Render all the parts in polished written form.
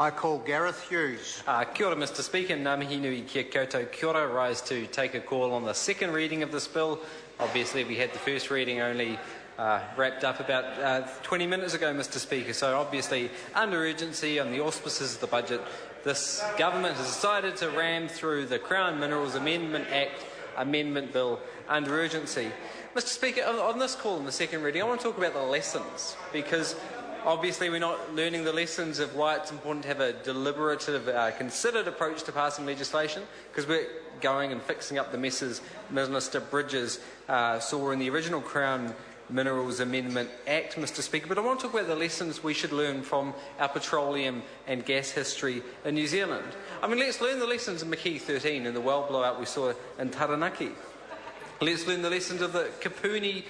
I call Gareth Hughes. Kia ora, Mr Speaker. Ngā mihi nui kia koutou. Kia ora. Rise to take a call on the second reading of this bill. Obviously, we had the first reading only wrapped up about 20 minutes ago, Mr Speaker. So obviously, under urgency, on the auspices of the budget, this government has decided to ram through the Crown Minerals Amendment Act Amendment Bill under urgency. Mr Speaker, on this call in the second reading, I want to talk about the lessons, because obviously we're not learning the lessons of why it's important to have a deliberative, considered approach to passing legislation, because we're going and fixing up the messes Minister Bridges saw in the original Crown Minerals Amendment Act, Mr Speaker. But I want to talk about the lessons we should learn from our petroleum and gas history in New Zealand. I mean, let's learn the lessons of Mackay 13 and the well blowout we saw in Taranaki. Let's learn the lessons of the Kapuni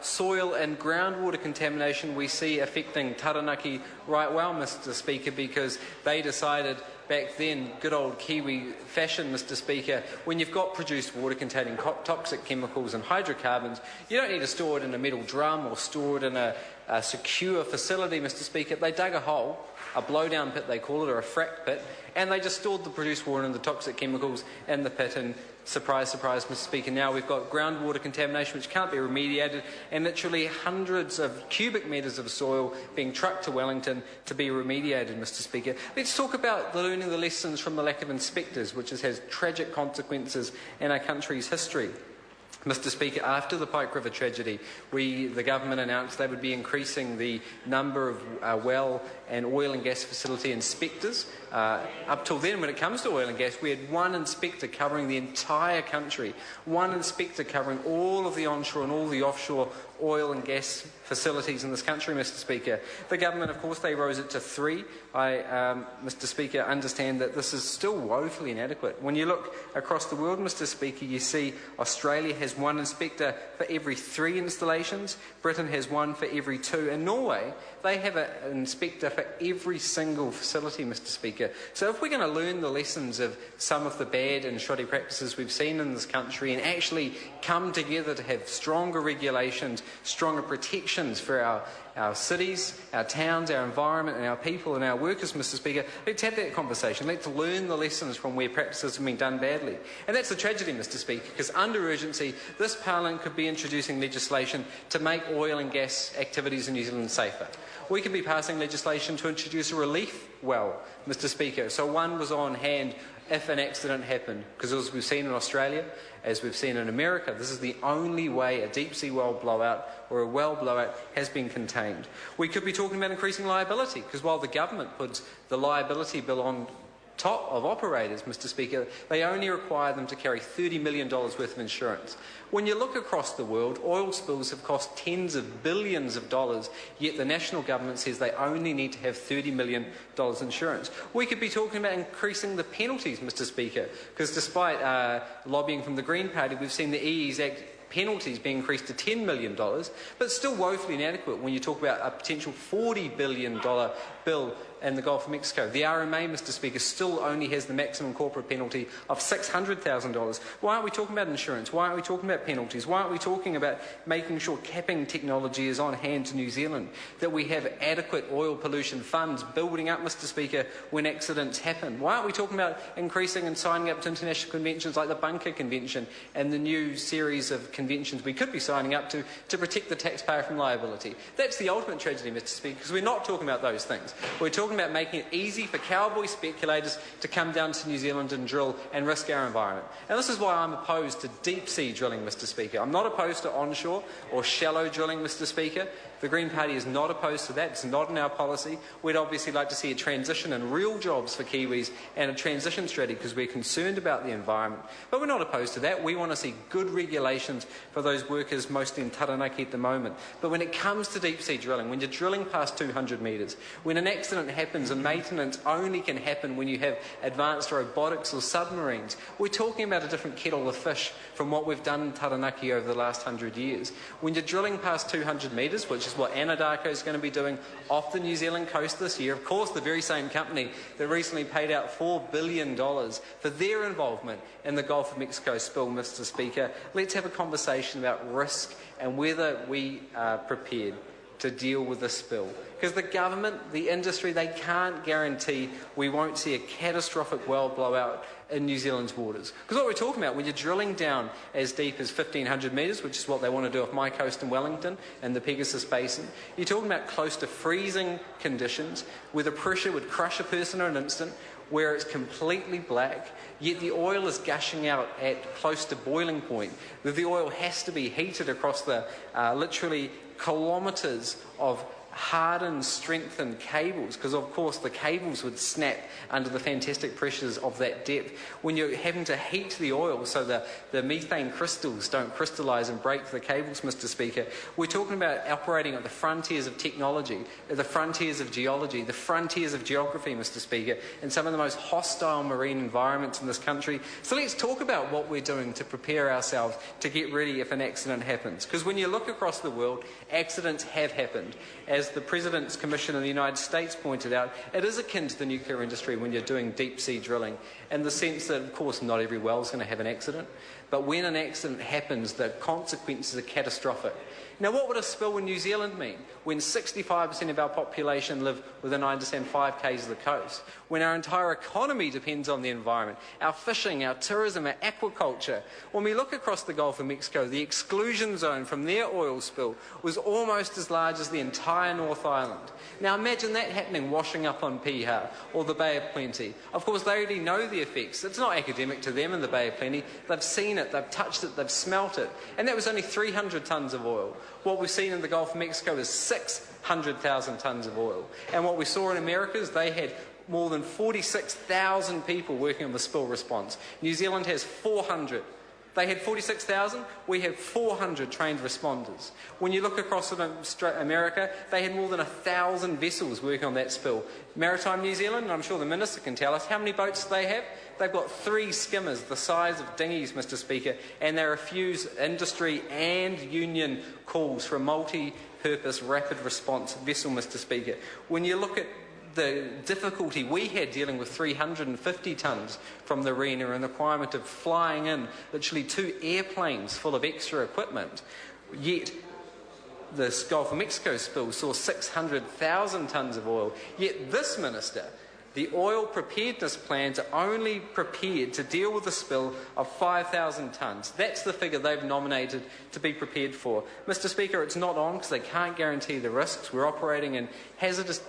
soil and groundwater contamination we see affecting Taranaki right well, Mr Speaker, because they decided back then, good old Kiwi fashion, Mr Speaker, when you've got produced water containing toxic chemicals and hydrocarbons, you don't need to store it in a metal drum or store it in a secure facility, Mr Speaker. They dug a hole, a blowdown pit they call it, or a frack pit, and they just stored the produced water and the toxic chemicals in the pit, and surprise, surprise, Mr Speaker, now we've got groundwater contamination which can't be remediated, and literally hundreds of cubic metres of soil being trucked to Wellington to be remediated, Mr Speaker. Let's talk about learning the lessons from the lack of inspectors, which has tragic consequences in our country's history. Mr Speaker, after the Pike River tragedy, the government announced they would be increasing the number of well and oil and gas facility inspectors. Up till then, when it comes to oil and gas, we had one inspector covering the entire country, one inspector covering all of the onshore and all the offshore oil and gas facilities in this country, Mr Speaker. The government, of course, they rose it to 3. Mr Speaker, understand that this is still woefully inadequate. When you look across the world, Mr Speaker, you see Australia has one inspector for every 3 installations, Britain has one for every 2, and Norway, they have an inspector for every single facility, Mr Speaker. So if we're going to learn the lessons of some of the bad and shoddy practices we've seen in this country and actually come together to have stronger regulations, stronger protections for our cities, our towns, our environment and our people and our workers, Mr Speaker, let's have that conversation. Let's learn the lessons from where practices have been done badly. And that's the tragedy, Mr Speaker, because under urgency, this Parliament could be introducing legislation to make oil and gas activities in New Zealand safer. We could be passing legislation to introduce a relief well, Mr Speaker, so one was on hand if an accident happened, because as we've seen in Australia, as we've seen in America, this is the only way a deep-sea well blowout or a well blowout has been contained. We could be talking about increasing liability, because while the government puts the liability bill on top of operators, Mr Speaker, they only require them to carry $30 million worth of insurance. When you look across the world, oil spills have cost tens of billions of dollars, yet the national government says they only need to have $30 million insurance. We could be talking about increasing the penalties, Mr Speaker, because despite lobbying from the Green Party, we've seen the EE's Act penalties being increased to $10 million, but still woefully inadequate when you talk about a potential $40 billion bill in the Gulf of Mexico. The RMA, Mr Speaker, still only has the maximum corporate penalty of $600,000. Why aren't we talking about insurance? Why aren't we talking about penalties? Why aren't we talking about making sure capping technology is on hand to New Zealand, that we have adequate oil pollution funds building up, Mr Speaker, when accidents happen? Why aren't we talking about increasing and signing up to international conventions like the Bunker Convention and the new series of conventions we could be signing up to protect the taxpayer from liability? That's the ultimate tragedy, Mr Speaker, because we're not talking about those things. We're talking about making it easy for cowboy speculators to come down to New Zealand and drill and risk our environment. And this is why I'm opposed to deep-sea drilling, Mr Speaker. I'm not opposed to onshore or shallow drilling, Mr Speaker. The Green Party is not opposed to that. It's not in our policy. We'd obviously like to see a transition and real jobs for Kiwis and a transition strategy because we're concerned about the environment. But we're not opposed to that. We want to see good regulations for those workers, mostly in Taranaki at the moment. But when it comes to deep-sea drilling, when you're drilling past 200 metres, when an accident happens and maintenance only can happen when you have advanced robotics or submarines, we're talking about a different kettle of fish from what we've done in Taranaki over the last 100 years. When you're drilling past 200 metres, which is what Anadarko is going to be doing off the New Zealand coast this year, of course the very same company that recently paid out $4 billion for their involvement in the Gulf of Mexico spill, Mr Speaker, let's have a conversation about risk and whether we are prepared to deal with the spill. Because the government, the industry, they can't guarantee we won't see a catastrophic well blowout in New Zealand's waters. Because what we're talking about, when you're drilling down as deep as 1,500 metres, which is what they want to do off my coast in Wellington and the Pegasus Basin, you're talking about close to freezing conditions where the pressure would crush a person in an instant, where it's completely black, yet the oil is gushing out at close to boiling point. The oil has to be heated across the literally kilometres of hardened, strengthened cables, because of course the cables would snap under the fantastic pressures of that depth. When you're having to heat the oil so the methane crystals don't crystallise and break the cables, Mr. Speaker, we're talking about operating at the frontiers of technology, at the frontiers of geology, the frontiers of geography, Mr. Speaker, in some of the most hostile marine environments in this country. So let's talk about what we're doing to prepare ourselves to get ready if an accident happens. Because when you look across the world, accidents have happened. As the President's Commission in the United States pointed out, it is akin to the nuclear industry when you're doing deep-sea drilling, in the sense that, of course, not every well is going to have an accident, but when an accident happens, the consequences are catastrophic. Now, what would a spill in New Zealand mean when 65% of our population live within, I understand, 5 k's of the coast, when our entire economy depends on the environment, our fishing, our tourism, our aquaculture? When we look across the Gulf of Mexico, the exclusion zone from their oil spill was almost as large as the entire North Island. Now, imagine that happening, washing up on Piha or the Bay of Plenty. Of course, they already know the effects. It's not academic to them in the Bay of Plenty. They've seen it, they've touched it, they've smelt it. And that was only 300 tonnes of oil. What we've seen in the Gulf of Mexico is 600,000 tonnes of oil. And what we saw in America is they had more than 46,000 people working on the spill response. New Zealand has 400. They had 46,000, we have 400 trained responders. When you look across America, they had more than 1,000 vessels working on that spill. Maritime New Zealand, and I'm sure the Minister can tell us, how many boats do they have? They've got 3 skimmers the size of dinghies, Mr. Speaker, and they refuse industry and union calls for a multi-purpose rapid response vessel, Mr. Speaker. When you look at the difficulty we had dealing with 350 tonnes from the arena and the requirement of flying in literally 2 airplanes full of extra equipment, yet the Gulf of Mexico spill saw 600,000 tonnes of oil. Yet this minister, the oil preparedness plans are only prepared to deal with the spill of 5,000 tonnes. That's the figure they've nominated to be prepared for. Mr. Speaker, it's not on because they can't guarantee the risks. We're operating in hazardous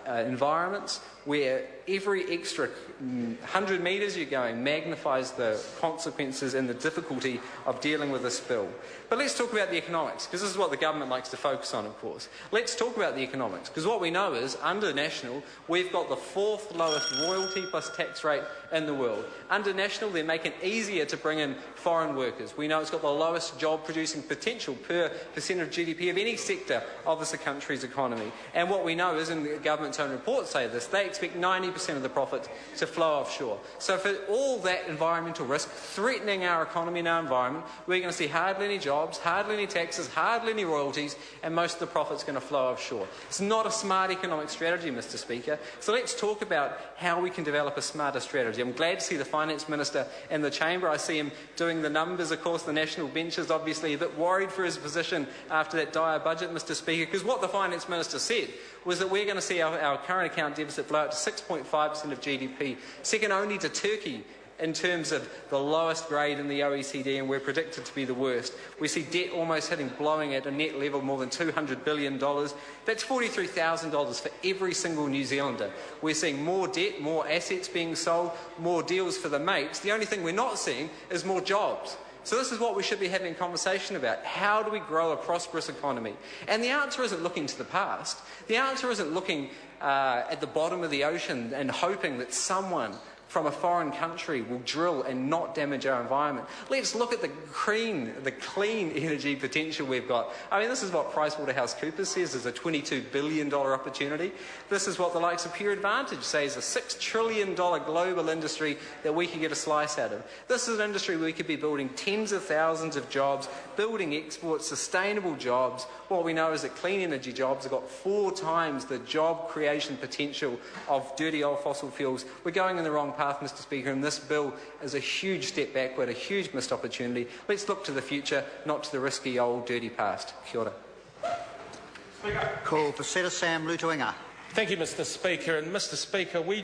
environments where every extra 100 metres you're going magnifies the consequences and the difficulty of dealing with a spill. But let's talk about the economics, because this is what the government likes to focus on, of course. Let's talk about the economics, because what we know is, under National, we've got the 4th lowest royalty plus tax rate in the world. Under National, they make it easier to bring in foreign workers. We know it's got the lowest job-producing potential per percent of GDP of any sector of this country's economy. And what we know is, and the government's own reports say this, they expect 90% of the profits to flow offshore. So for all that environmental risk threatening our economy and our environment, we're going to see hardly any jobs, hardly any taxes, hardly any royalties, and most of the profits going to flow offshore. It's not a smart economic strategy, Mr. Speaker. So let's talk about how we can develop a smarter strategy. I'm glad to see the Finance Minister in the Chamber. I see him doing the numbers. Of course, the National Bench is obviously a bit worried for his position after that dire budget, Mr. Speaker, because what the Finance Minister said was that we're going to see our current account deficit blow out to 6.5% of GDP, second only to Turkey in terms of the lowest grade in the OECD, and we're predicted to be the worst. We see debt almost blowing at a net level more than $200 billion. That's $43,000 for every single New Zealander. We're seeing more debt, more assets being sold, more deals for the mates. The only thing we're not seeing is more jobs. So this is what we should be having a conversation about. How do we grow a prosperous economy? And the answer isn't looking to the past. The answer isn't looking at the bottom of the ocean and hoping that someone from a foreign country will drill and not damage our environment. Let's look at the clean energy potential we've got. I mean, this is what PricewaterhouseCoopers says is a $22 billion opportunity. This is what the likes of Pure Advantage say is a $6 trillion global industry that we could get a slice out of. This is an industry where we could be building tens of thousands of jobs, building exports, sustainable jobs. What we know is that clean energy jobs have got 4 times the job creation potential of dirty old fossil fuels. We're going in the wrong path, Mr. Speaker, and this bill is a huge step backward, a huge missed opportunity. Let's look to the future, not to the risky old dirty past. Kia ora. Call for Senator Sam Lutuinga. Thank you, Mr Speaker. And Mr Speaker, we